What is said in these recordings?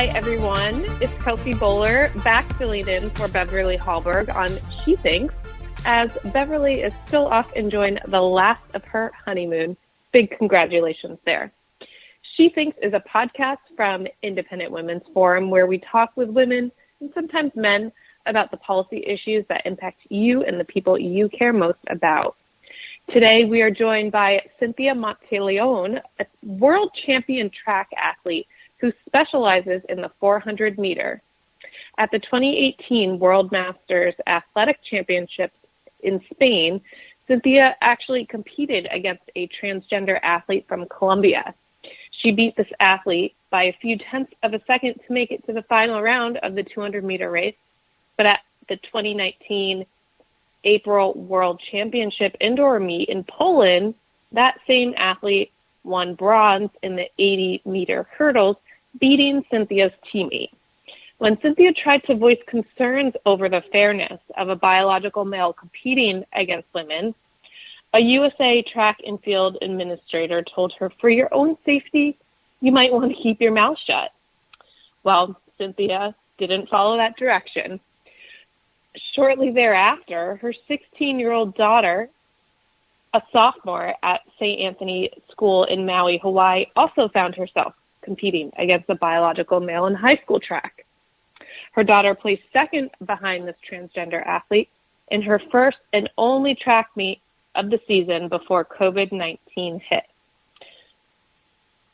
Hi, everyone. It's Kelsey Bowler back filling in for Beverly Hallberg on She Thinks, as Beverly is still off enjoying the last of her honeymoon. Big congratulations there. She Thinks is a podcast from Independent Women's Forum where we talk with women and sometimes men about the policy issues that impact you and the people you care most about. Today, we are joined by Cynthia Monteleone, a world champion track athlete who specializes in the 400 meter. At the 2018 World Masters Athletic Championships in Spain, Cynthia actually competed against a transgender athlete from Colombia. She beat this athlete by a few tenths of a second to make it to the final round of the 200 meter race. But at the 2019 April World Championship indoor meet in Poland, that same athlete won bronze in the 80 meter hurdles, beating Cynthia's teammate. When Cynthia tried to voice concerns over the fairness of a biological male competing against women, a USA track and field administrator told her, for your own safety, you might want to keep your mouth shut. Well, Cynthia didn't follow that direction. Shortly thereafter, her 16-year-old daughter, a sophomore at St. Anthony School in Maui, Hawaii, also found herself competing against a biological male in high school track. Her daughter placed second behind this transgender athlete in her first and only track meet of the season before COVID-19 hit.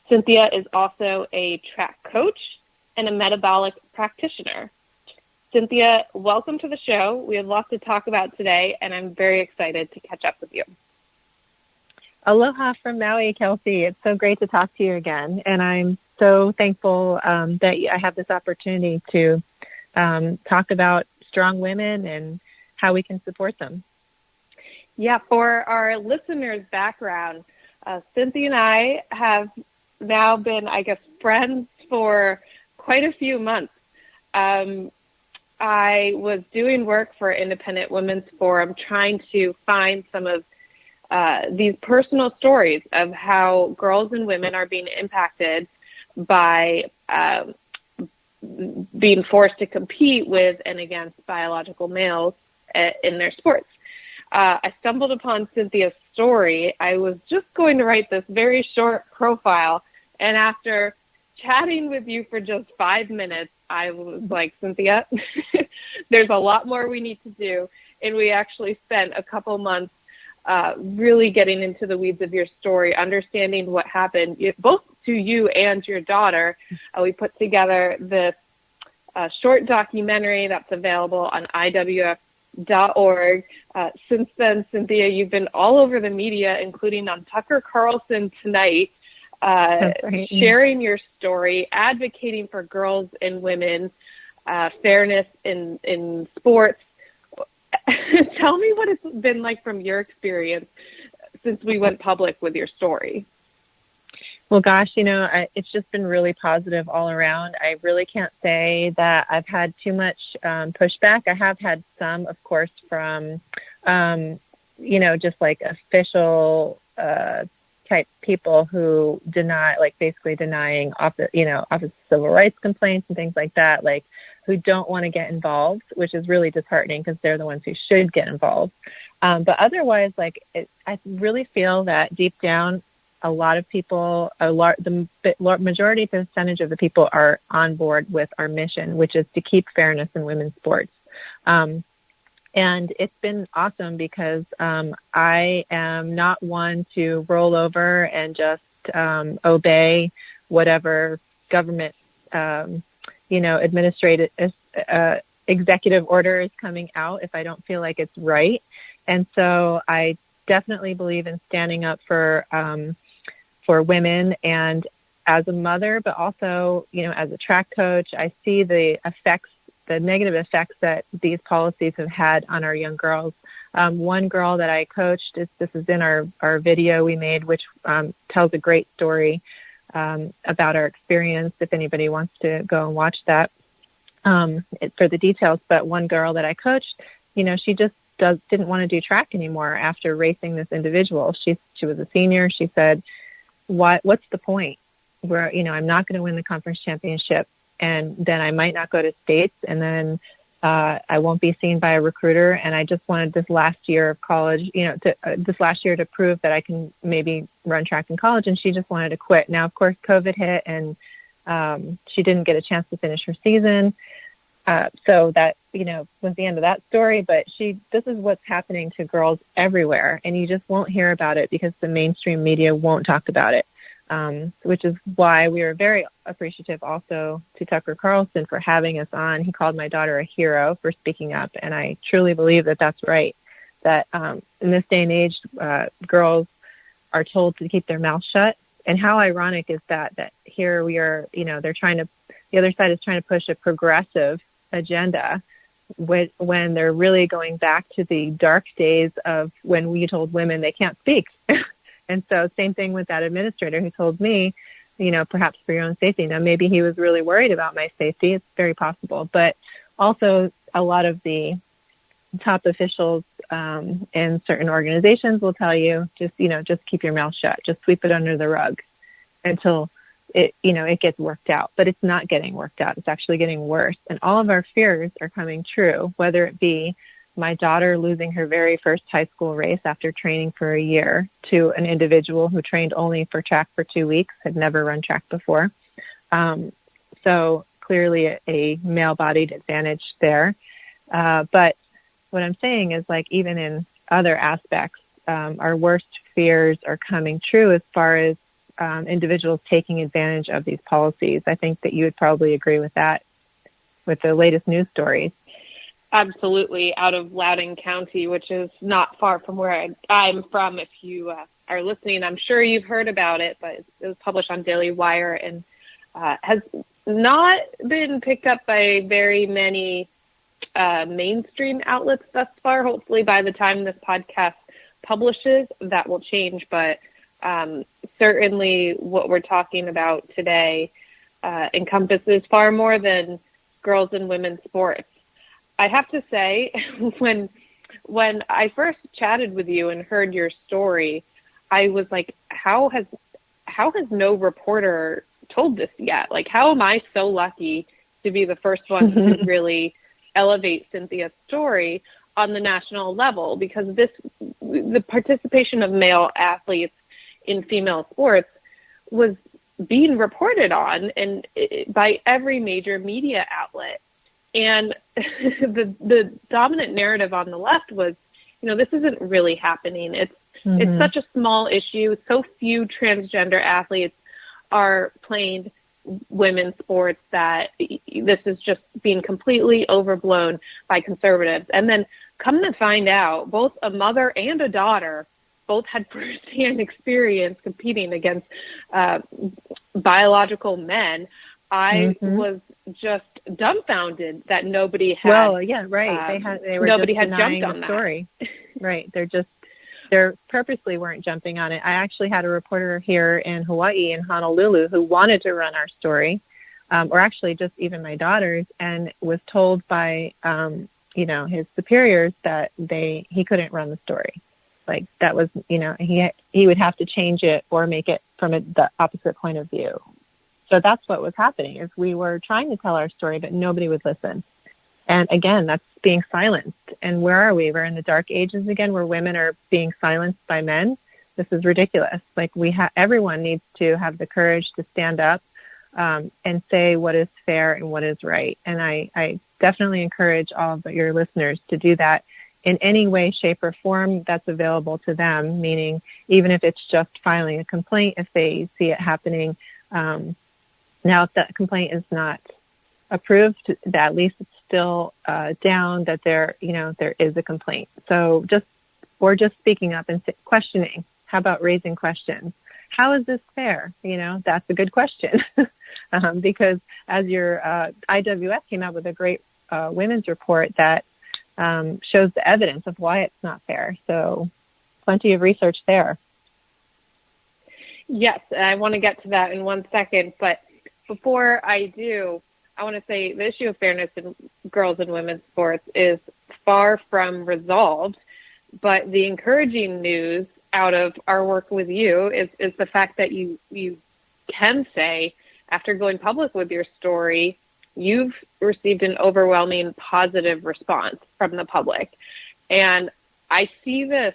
Cynthia is also a track coach and a metabolic practitioner. Cynthia, welcome to the show. We have lots to talk about today, and I'm very excited to catch up with you. Aloha from Maui, Kelsey. It's so great to talk to you again. And I'm so thankful that I have this opportunity to talk about strong women and how we can support them. Yeah, for our listeners' background, Cynthia and I have now been, friends for quite a few months. I was doing work for Independent Women's Forum, trying to find some of these personal stories of how girls and women are being impacted by being forced to compete with and against biological males in their sports. I stumbled upon Cynthia's story. I was just going to write this very short profile, and after chatting with you for just 5 minutes, I was like, Cynthia, there's a lot more we need to do, and we actually spent a couple months really getting into the weeds of your story, understanding what happened, both to you and your daughter. We put together this short documentary that's available on IWF.org. Since then, Cynthia, you've been all over the media, including on Tucker Carlson Tonight, sharing your story, advocating for girls and women, fairness in sports. Tell me what it's been like from your experience since we went public with your story. Well, gosh, it's just been really positive all around. I really can't say that I've had too much pushback. I have had some, of course, from, just like official type people who deny, like basically denying office civil rights complaints and things like that, like who don't want to get involved, which is really disheartening because they're the ones who should get involved. But otherwise, I really feel that deep down, a lot of people, the majority percentage of the people are on board with our mission, which is to keep fairness in women's sports. And it's been awesome because I am not one to roll over and just obey whatever government, administrative executive order is coming out if I don't feel like it's right. And so I definitely believe in standing up for women, and as a mother, but also, as a track coach, I see the negative effects that these policies have had on our young girls. One girl that I coached, this is in our video we made, which tells a great story about our experience, if anybody wants to go and watch that for the details. But one girl that I coached, she just didn't want to do track anymore after racing this individual. She was a senior. She said, what's the point? Where, I'm not going to win the conference championship. and then I might not go to states, and then I won't be seen by a recruiter. And I just wanted this last year of college, this last year to prove that I can maybe run track in college. And she just wanted to quit. Now, of course, COVID hit, and she didn't get a chance to finish her season. So that, was the end of that story. But this is what's happening to girls everywhere. And you just won't hear about it because the mainstream media won't talk about it. Which is why we are very appreciative also to Tucker Carlson for having us on. He called my daughter a hero for speaking up. And I truly believe that that's right, that in this day and age, girls are told to keep their mouth shut. And how ironic is that here we are, the other side is trying to push a progressive agenda when they're really going back to the dark days of when we told women they can't speak. And so same thing with that administrator who told me, perhaps for your own safety. Now, maybe he was really worried about my safety. It's very possible. But also a lot of the top officials in certain organizations will tell you, just keep your mouth shut. Just sweep it under the rug until it gets worked out. But it's not getting worked out. It's actually getting worse. And all of our fears are coming true, whether it be my daughter losing her very first high school race after training for a year to an individual who trained only for track for 2 weeks, had never run track before. So clearly a male-bodied advantage there. But what I'm saying is, even in other aspects, our worst fears are coming true as far as individuals taking advantage of these policies. I think that you would probably agree with that with the latest news stories. Absolutely. Out of Loudoun County, which is not far from where I'm from. If you are listening, I'm sure you've heard about it, but it was published on Daily Wire and has not been picked up by very many mainstream outlets thus far. Hopefully by the time this podcast publishes, that will change. But certainly what we're talking about today encompasses far more than girls and women's sports. I have to say, when I first chatted with you and heard your story, I was like, how has no reporter told this yet? How am I so lucky to be the first one to really elevate Cynthia's story on the national level? Because the participation of male athletes in female sports was being reported on and by every major media outlet. And the dominant narrative on the left was, this isn't really happening. It's such a small issue. So few transgender athletes are playing women's sports that this is just being completely overblown by conservatives. And then come to find out, both a mother and a daughter both had firsthand experience competing against biological men. I was just dumbfounded that nobody had. Well, yeah, right. Nobody had jumped on the story. Right. They're purposely weren't jumping on it. I actually had a reporter here in Hawaii, in Honolulu, who wanted to run our story, or actually just even my daughters, and was told by, his superiors that he couldn't run the story. That was, he would have to change it or make it from the opposite point of view. So that's what was happening, is we were trying to tell our story, but nobody would listen. And again, that's being silenced. And where are we? We're in the dark ages again, where women are being silenced by men. This is ridiculous. Everyone needs to have the courage to stand up and say what is fair and what is right. And I definitely encourage all of your listeners to do that in any way, shape, or form that's available to them, meaning even if it's just filing a complaint, if they see it happening. Now, if that complaint is not approved, that at least it's still down that there is a complaint. So just speaking up and questioning. How about raising questions? How is this fair? That's a good question. Because as your IWF came out with a great women's report that shows the evidence of why it's not fair. So plenty of research there. Yes, I want to get to that in 1 second. But before I do, I want to say the issue of fairness in girls and women's sports is far from resolved. But the encouraging news out of our work with you is the fact that you can say, after going public with your story, you've received an overwhelming positive response from the public. And I see this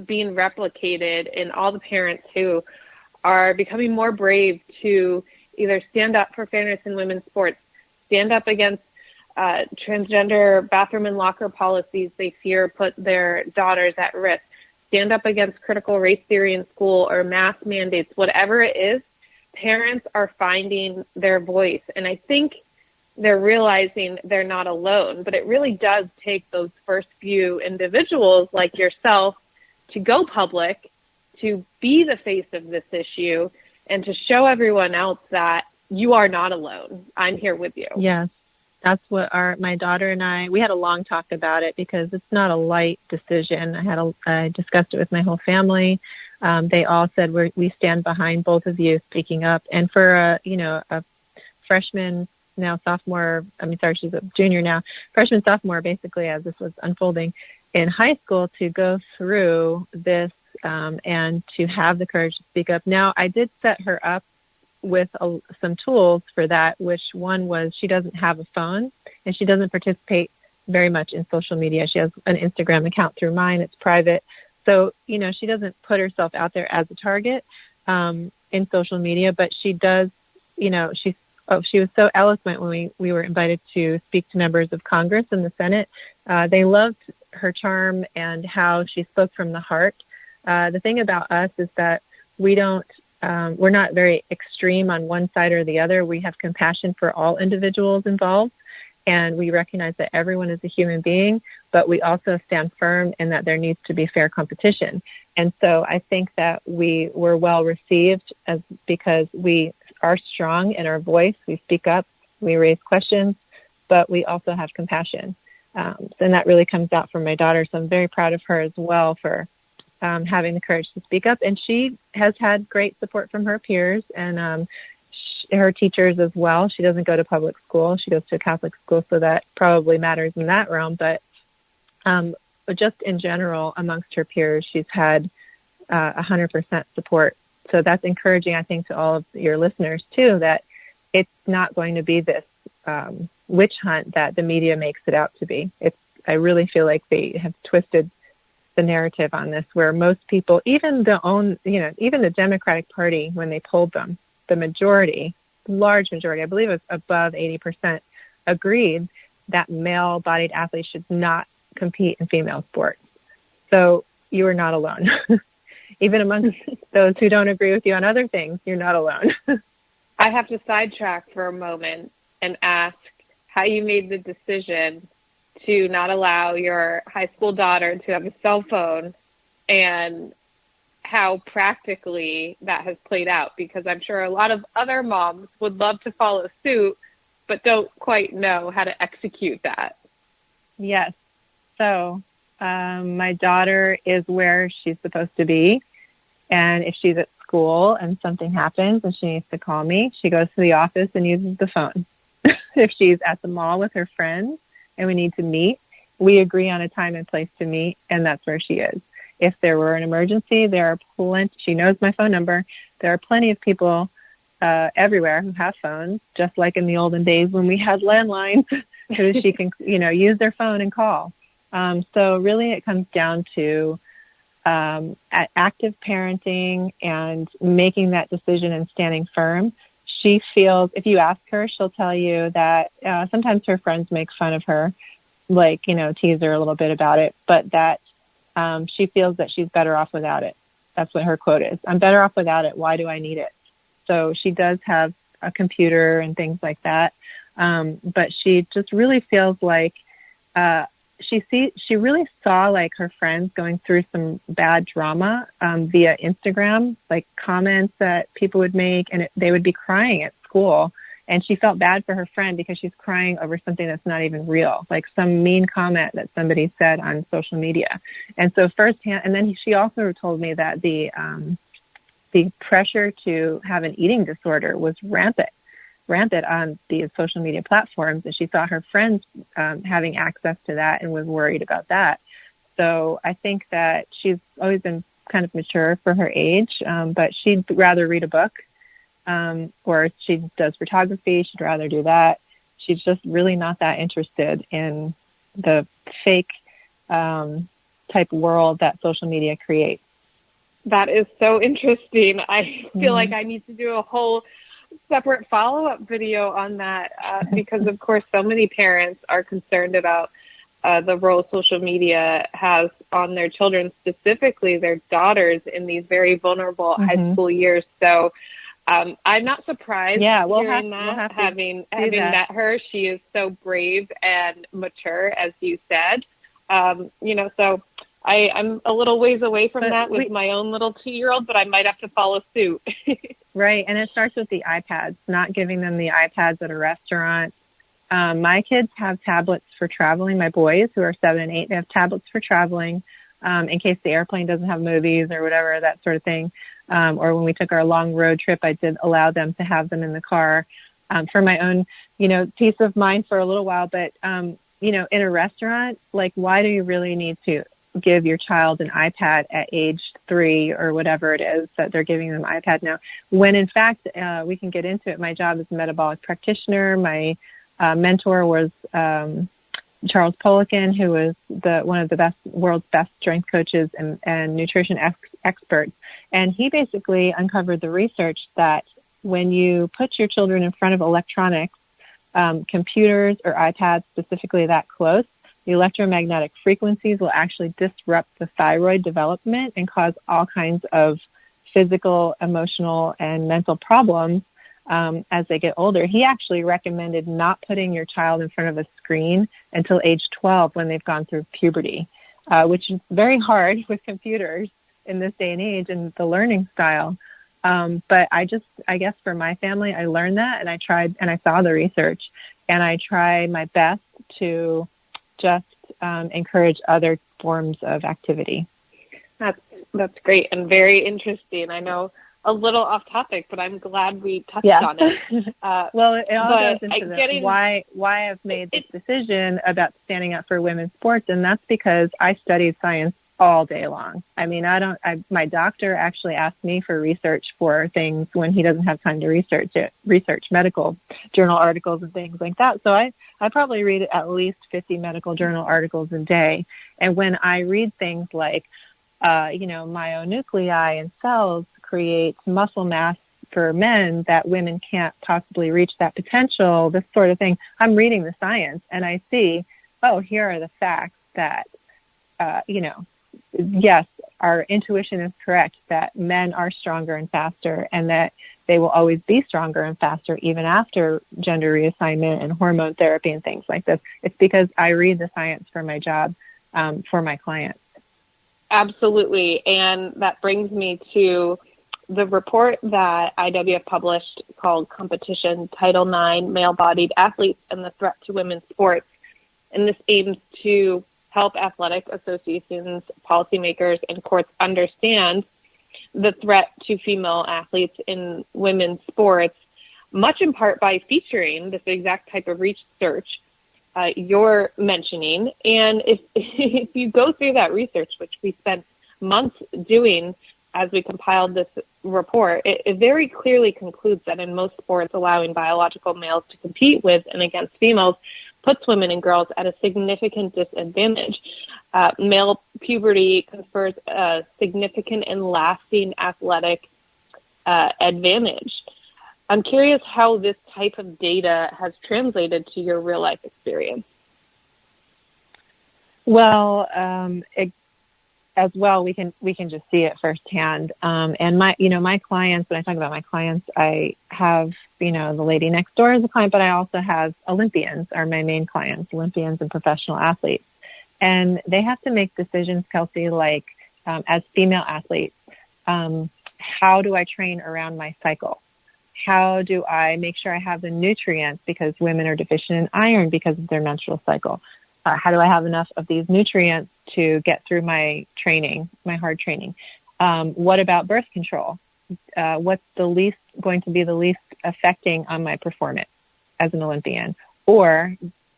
being replicated in all the parents who are becoming more brave to either stand up for fairness in women's sports, stand up against transgender bathroom and locker policies they fear put their daughters at risk, stand up against critical race theory in school or mask mandates, whatever it is. Parents are finding their voice. And I think they're realizing they're not alone, but it really does take those first few individuals like yourself to go public, to be the face of this issue, and to show everyone else that you are not alone. I'm here with you. Yes. That's what my daughter and I, we had a long talk about it because it's not a light decision. I discussed it with my whole family. They all said we stand behind both of you speaking up. And for a freshman, now sophomore, she's a junior now, freshman, sophomore, basically, as this was unfolding in high school, to go through this and to have the courage to speak up. Now, I did set her up with some tools for that, which one was she doesn't have a phone and she doesn't participate very much in social media. She has an Instagram account through mine. It's private. So, she doesn't put herself out there as a target in social media, but she does, she was so eloquent when we were invited to speak to members of Congress and the Senate. They loved her charm and how she spoke from the heart. The thing about us is that we're not very extreme on one side or the other. We have compassion for all individuals involved, and we recognize that everyone is a human being, but we also stand firm in that there needs to be fair competition. And so I think that we were well received because we are strong in our voice. We speak up, we raise questions, but we also have compassion. And that really comes out from my daughter. So I'm very proud of her as well for having the courage to speak up. And she has had great support from her peers and her teachers as well. She doesn't go to public school. She goes to a Catholic school, so that probably matters in that realm. But just in general, amongst her peers, she's had 100% support. So that's encouraging, I think, to all of your listeners, too, that it's not going to be this witch hunt that the media makes it out to be. I really feel like they have twisted the narrative on this, where most people, even the Democratic Party, when they polled them, the large majority, I believe it was above 80%, agreed that male-bodied athletes should not compete in female sports. So you are not alone. Even amongst those who don't agree with you on other things, you're not alone. I have to sidetrack for a moment and ask how you made the decision to not allow your high school daughter to have a cell phone and how practically that has played out, because I'm sure a lot of other moms would love to follow suit, but don't quite know how to execute that. Yes. So my daughter is where she's supposed to be. And if she's at school and something happens and she needs to call me, she goes to the office and uses the phone. If she's at the mall with her friends and we need to meet, we agree on a time and place to meet, and that's where she is. If there were an emergency, she knows my phone number. There are plenty of people everywhere who have phones, just like in the olden days when we had landlines, so she can, use their phone and call. So really it comes down to active parenting and making that decision and standing firm. She feels, if you ask her, she'll tell you that sometimes her friends make fun of her, tease her a little bit about it, but that she feels that she's better off without it. That's what her quote is. I'm better off without it. Why do I need it? So she does have a computer and things like that. But she just really feels like she really saw like her friends going through some bad drama via Instagram, like comments that people would make, and they would be crying at school. And she felt bad for her friend because she's crying over something that's not even real, like some mean comment that somebody said on social media. And so firsthand, and then she also told me that the pressure to have an eating disorder was rampant on these social media platforms. And she saw her friends having access to that and was worried about that. So I think that she's always been kind of mature for her age, but she'd rather read a book. Or she does photography. She'd rather do that. she's just really not that interested in the fake type world that social media creates. That is so interesting. I feel like I need to do a whole separate follow-up video on that because, of course, so many parents are concerned about the role social media has on their children, specifically their daughters in these very vulnerable high school years. So I'm not surprised hearing that, having met her. She is so brave and mature, as you said. So I'm a little ways away from that with my own little 2-year-old, but I might have to follow suit. Right. And it starts with the iPads, not giving them the iPads at a restaurant. My kids have tablets for traveling. My boys, who are 7 and 8, they have tablets for traveling in case the airplane doesn't have movies or whatever, that sort of thing. Or when we took our long road trip, I did allow them to have them in the car for my own, peace of mind for a little while. But, in a restaurant, like, why do you really need to give your child an iPad at age 3 or whatever it is that they're giving them iPad now, when in fact, we can get into it. My job as a metabolic practitioner. My mentor was Charles Poliquin, who was one of the world's best strength coaches and nutrition experts. And he basically uncovered the research that when you put your children in front of electronics, computers or iPads specifically that close, the electromagnetic frequencies will actually disrupt the thyroid development and cause all kinds of physical, emotional, and mental problems as they get older. He actually recommended not putting your child in front of a screen until age 12 when they've gone through puberty, which is very hard with computers in this day and age and the learning style. But I guess for my family, I learned that and I tried and I saw the research and I try my best to just encourage other forms of activity. That's great and very interesting. I know a little off topic, but I'm glad we touched on it. Well, it all goes into why I've made this decision about standing up for women's sports, and that's because I studied science all day long. I mean, my doctor actually asked me for research for things when he doesn't have time to research medical journal articles and things like that. So I probably read at least 50 medical journal articles a day. And when I read things like, myonuclei in cells create muscle mass for men that women can't possibly reach that potential, this sort of thing, I'm reading the science and I see, here are the facts that, yes, our intuition is correct that men are stronger and faster and that they will always be stronger and faster even after gender reassignment and hormone therapy and things like this. It's because I read the science for my job, for my clients. Absolutely. And that brings me to the report that IWF published called Competition Title IX, Male-Bodied Athletes and the Threat to Women's Sports. And this aims to help athletic associations, policymakers, and courts understand the threat to female athletes in women's sports, much in part by featuring this exact type of research you're mentioning. And if you go through that research, which we spent months doing as we compiled this report, it very clearly concludes that in most sports, allowing biological males to compete with and against females puts women and girls at a significant disadvantage. Male puberty confers a significant and lasting athletic advantage. I'm curious how this type of data has translated to your real life experience. Well, as well, we can just see it firsthand. And my clients, when I talk about my clients, I have, the lady next door as a client, but I also have Olympians are my main clients, Olympians and professional athletes. And they have to make decisions, Kelsey, like as female athletes, how do I train around my cycle? How do I make sure I have the nutrients because women are deficient in iron because of their menstrual cycle? How do I have enough of these nutrients to get through my training, my hard training? What about birth control? What's going to be the least affecting on my performance as an Olympian? Or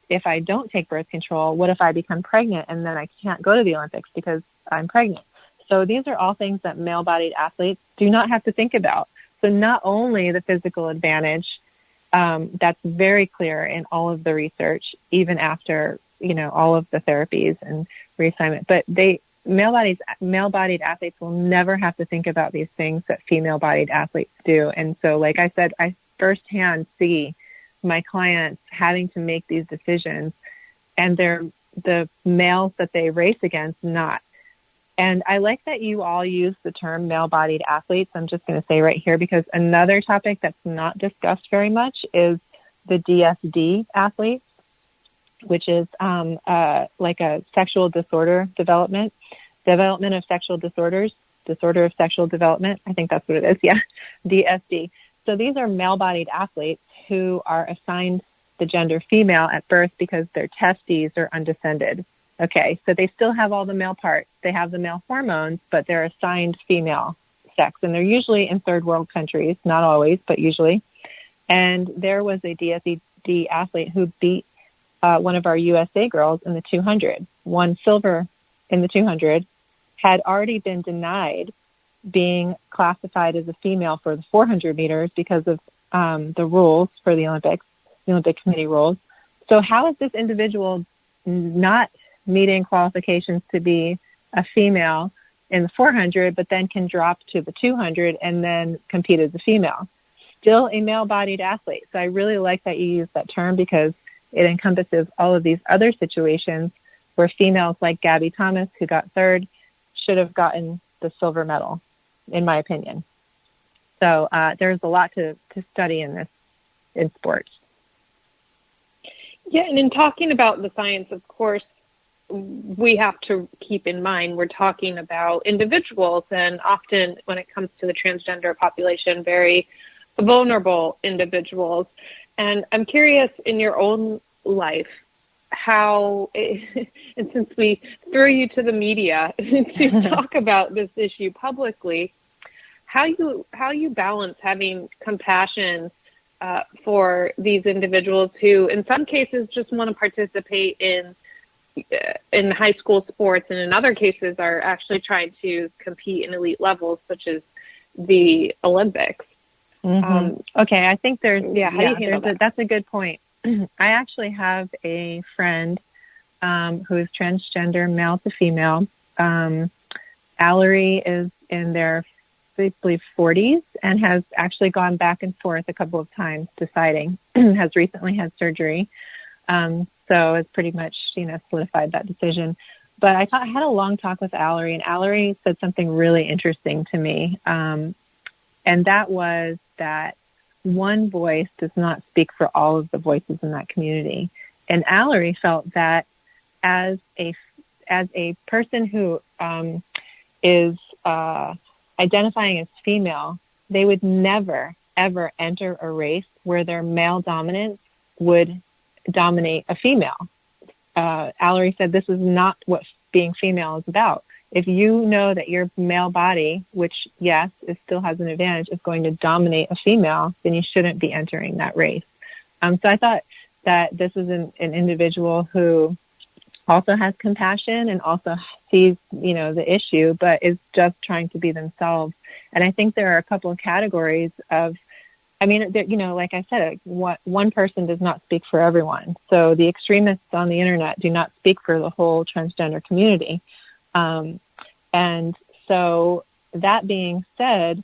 if I don't take birth control, what if I become pregnant and then I can't go to the Olympics because I'm pregnant? So these are all things that male-bodied athletes do not have to think about. So not only the physical advantage That's very clear in all of the research, even after, all of the therapies and reassignment. But male-bodied athletes will never have to think about these things that female-bodied athletes do. And so, like I said, I firsthand see my clients having to make these decisions, and they're the males that they race against not. And I like that you all use the term male-bodied athletes. I'm just going to say right here, because another topic that's not discussed very much is the DSD athletes, which is like a sexual disorder development of sexual disorders, disorder of sexual development. I think that's what it is. Yeah, DSD. So these are male-bodied athletes who are assigned the gender female at birth because their testes are undescended. Okay, so they still have all the male parts. They have the male hormones, but they're assigned female sex. And they're usually in third world countries, not always, but usually. And there was a DSD athlete who beat one of our USA girls in the 200, won silver in the 200, had already been denied being classified as a female for the 400 meters because of the rules for the Olympics, the Olympic Committee rules. So how is this individual not meeting qualifications to be a female in the 400, but then can drop to the 200 and then compete as a female? Still a male-bodied athlete. So I really like that you use that term, because it encompasses all of these other situations where females like Gabby Thomas, who got third, should have gotten the silver medal, in my opinion. So there's a lot to study in sports. Yeah, and in talking about the science, of course, we have to keep in mind we're talking about individuals, and often when it comes to the transgender population, very vulnerable individuals. And I'm curious, in your own life, how, and since we threw you to the media to talk about this issue publicly, how you balance having compassion for these individuals who, in some cases, just want to participate in high school sports, and in other cases are actually trying to compete in elite levels, such as the Olympics. Mm-hmm. Okay, I think how do you handle that? That's a good point. I actually have a friend who is transgender, male to female. Allery is in their, I believe, 40s and has actually gone back and forth a couple of times deciding, has recently had surgery. So it's pretty much, solidified that decision. But I had a long talk with Allery, and Allery said something really interesting to me. And that was that one voice does not speak for all of the voices in that community. And Allery felt that as a person who is identifying as female, they would never, ever enter a race where their male dominance would dominate a female. Allery said this is not what being female is about. If you know that your male body, which, yes, it still has an advantage, is going to dominate a female, then you shouldn't be entering that race. So I thought that this is an individual who also has compassion and also sees, the issue, but is just trying to be themselves. And I think there are a couple of categories of, like I said, one person does not speak for everyone. So the extremists on the internet do not speak for the whole transgender community. And so that being said,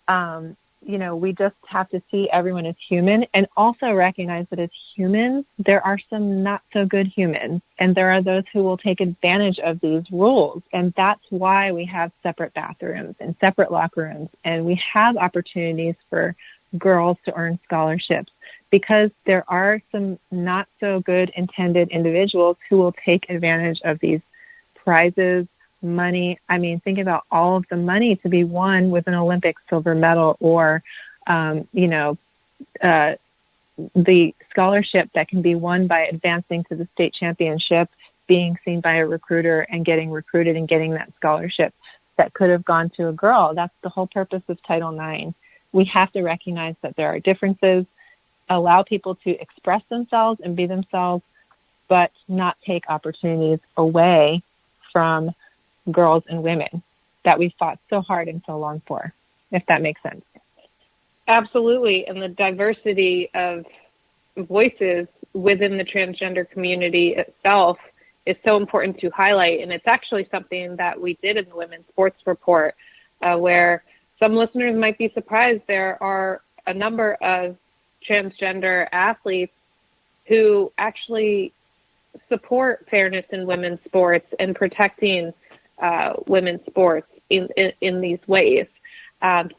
we just have to see everyone as human, and also recognize that as humans, there are some not so good humans, and there are those who will take advantage of these rules. And that's why we have separate bathrooms and separate locker rooms, and we have opportunities for girls to earn scholarships, because there are some not so good intended individuals who will take advantage of these prizes, money. Think about all of the money to be won with an Olympic silver medal, or, the scholarship that can be won by advancing to the state championship, being seen by a recruiter and getting recruited and getting that scholarship that could have gone to a girl. That's the whole purpose of Title IX. We have to recognize that there are differences, allow people to express themselves and be themselves, but not take opportunities away from girls and women that we fought so hard and so long for, if that makes sense. Absolutely. And the diversity of voices within the transgender community itself is so important to highlight. And it's actually something that we did in the Women's Sports Report, where some listeners might be surprised. There are a number of transgender athletes who actually support fairness in women's sports and protecting women's sports in these ways.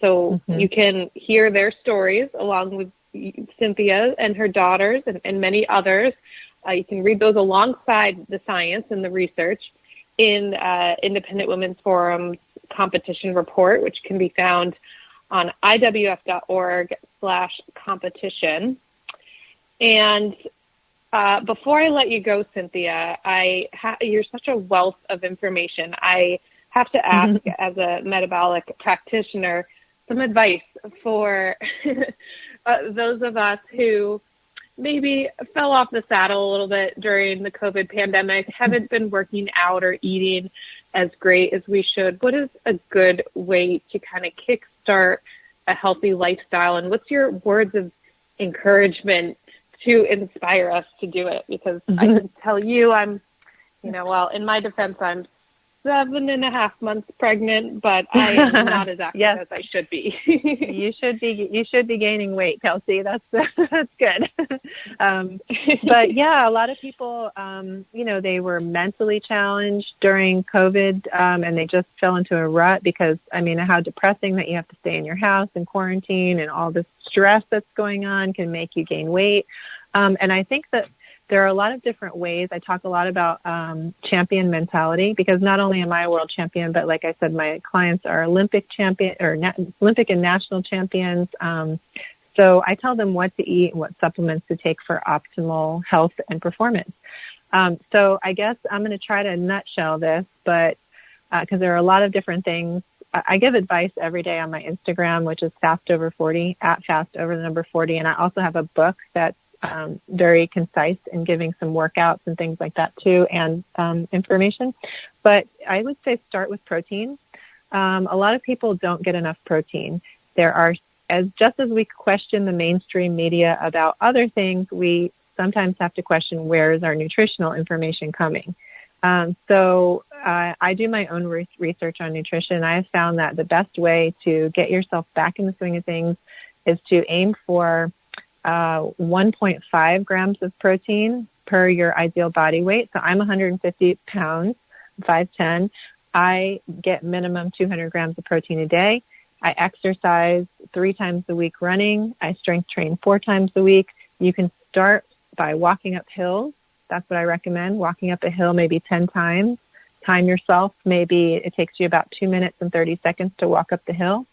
So you can hear their stories along with Cynthia and her daughters and many others. You can read those alongside the science and the research in Independent Women's Forum's competition report, which can be found on iwf.org/competition. And before I let you go, Cynthia, you're such a wealth of information. I have to ask, as a metabolic practitioner, some advice for those of us who maybe fell off the saddle a little bit during the COVID pandemic, haven't been working out or eating as great as we should. What is a good way to kind of kickstart a healthy lifestyle? And what's your words of encouragement to inspire us to do it? Because I can tell you, in my defense, I'm 7.5 months pregnant, but I am not as active as I should be. You should be gaining weight, Kelsey. That's good. But yeah, a lot of people, they were mentally challenged during COVID, and they just fell into a rut because, how depressing that you have to stay in your house and quarantine, and all this stress that's going on can make you gain weight. And I think that there are a lot of different ways. I talk a lot about champion mentality, because not only am I a world champion, but like I said, my clients are Olympic champion or Olympic and national champions. So I tell them what to eat and what supplements to take for optimal health and performance. So I guess I'm going to try to nutshell this, but because there are a lot of different things. I give advice every day on my Instagram, which is fastover40, @fastover40. And I also have a book that's very concise in giving some workouts and things like that too, and information. But I would say start with protein. A lot of people don't get enough protein. Just as we question the mainstream media about other things, we sometimes have to question, where is our nutritional information coming? So I do my own research on nutrition. I have found that the best way to get yourself back in the swing of things is to aim for 1.5 grams of protein per your ideal body weight. So I'm 150 pounds, 5'10". I get minimum 200 grams of protein a day. I exercise 3 times a week running. I strength train 4 times a week. You can start by walking up hills. That's what I recommend, walking up a hill maybe 10 times. Time yourself. Maybe it takes you about 2 minutes and 30 seconds to walk up the hill.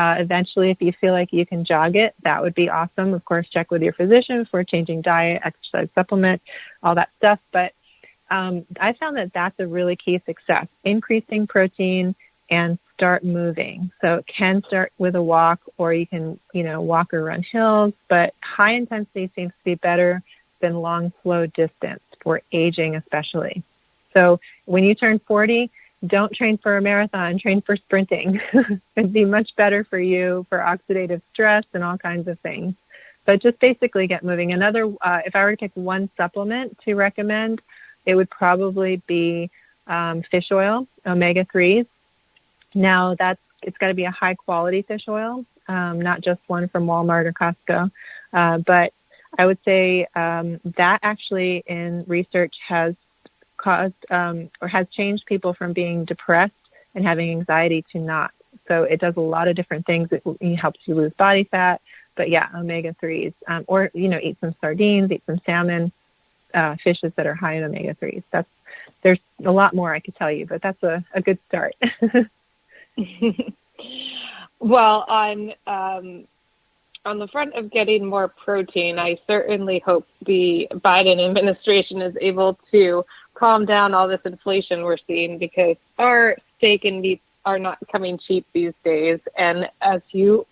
Eventually, if you feel like you can jog it, that would be awesome. Of course, check with your physician for changing diet, exercise, supplement, all that stuff. But I found that that's a really key success, increasing protein and start moving. So it can start with a walk, or you can, walk or run hills, but high intensity seems to be better than long, slow distance for aging especially. So when you turn 40, don't train for a marathon, train for sprinting. It'd be much better for you for oxidative stress and all kinds of things. But just basically get moving. Another, if I were to pick one supplement to recommend, it would probably be fish oil, omega-3s. Now it's got to be a high quality fish oil, not just one from Walmart or Costco. But I would say that actually in research has caused or has changed people from being depressed and having anxiety to not. So it does a lot of different things. It helps you lose body fat. But yeah, omega-3s, or, eat some sardines, eat some salmon, fishes that are high in omega-3s. There's a lot more I could tell you, but that's a good start. Well, on the front of getting more protein, I certainly hope the Biden administration is able to calm down all this inflation we're seeing, because our steak and meat are not coming cheap these days. And as you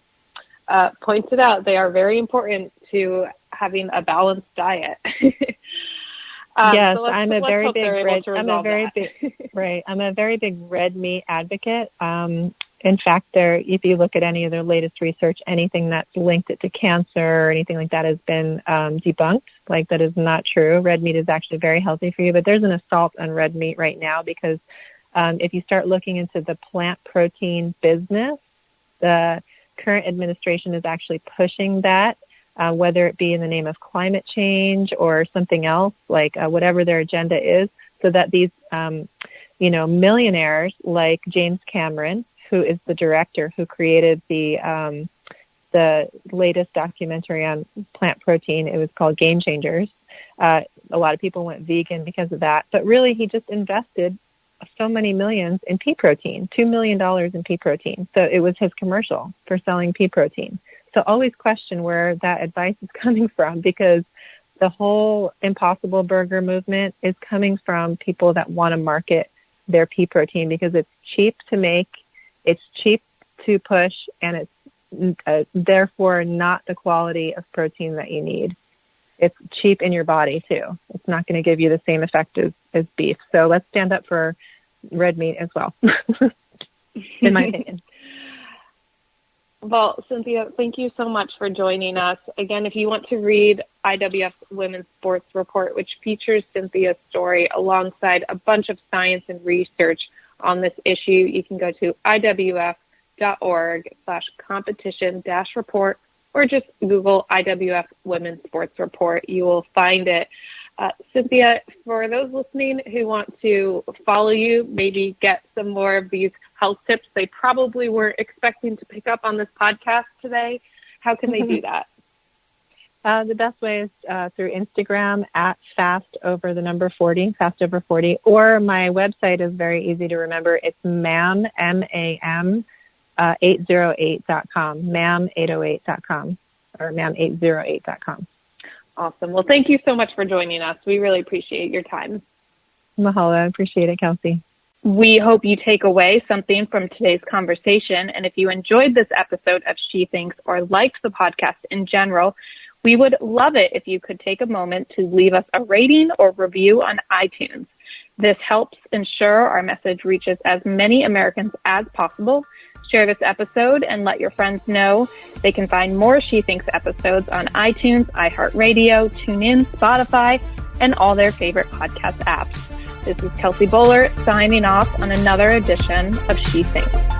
pointed out, they are very important to having a balanced diet. Yes, I'm a very big red meat advocate. In fact, if you look at any of their latest research, anything that's linked it to cancer or anything like that has been debunked. Like, that is not true. Red meat is actually very healthy for you, but there's an assault on red meat right now because if you start looking into the plant protein business, the current administration is actually pushing that, whether it be in the name of climate change or something else, like whatever their agenda is, so that these, millionaires like James Cameron, who is the director who created the latest documentary on plant protein. It was called Game Changers. A lot of people went vegan because of that, but really he just invested so many millions in pea protein, $2 million in pea protein. So it was his commercial for selling pea protein. So always question where that advice is coming from, because the whole Impossible Burger movement is coming from people that want to market their pea protein because it's cheap to make, it's cheap to push, and it's therefore not the quality of protein that you need. It's cheap in your body too. It's not going to give you the same effect as beef. So let's stand up for red meat as well, in my opinion. Well, Cynthia, thank you so much for joining us. Again, if you want to read IWF's Women's Sports Report, which features Cynthia's story alongside a bunch of science and research on this issue, you can go to iwf.org/competition-report, or just Google IWF Women's Sports Report. You will find it. Cynthia, for those listening who want to follow you, maybe get some more of these health tips they probably weren't expecting to pick up on this podcast today, how can they do that? The best way is through Instagram at fastover40, or my website is very easy to remember. It's MAM, M-A-M, 808.com, MAM808.com, or MAM808.com. Awesome. Well, thank you so much for joining us. We really appreciate your time. Mahalo. I appreciate it, Kelsey. We hope you take away something from today's conversation. And if you enjoyed this episode of She Thinks or liked the podcast in general, we would love it if you could take a moment to leave us a rating or review on iTunes. This helps ensure our message reaches as many Americans as possible. Share this episode and let your friends know. They can find more She Thinks episodes on iTunes, iHeartRadio, TuneIn, Spotify, and all their favorite podcast apps. This is Kelsey Bowler signing off on another edition of She Thinks.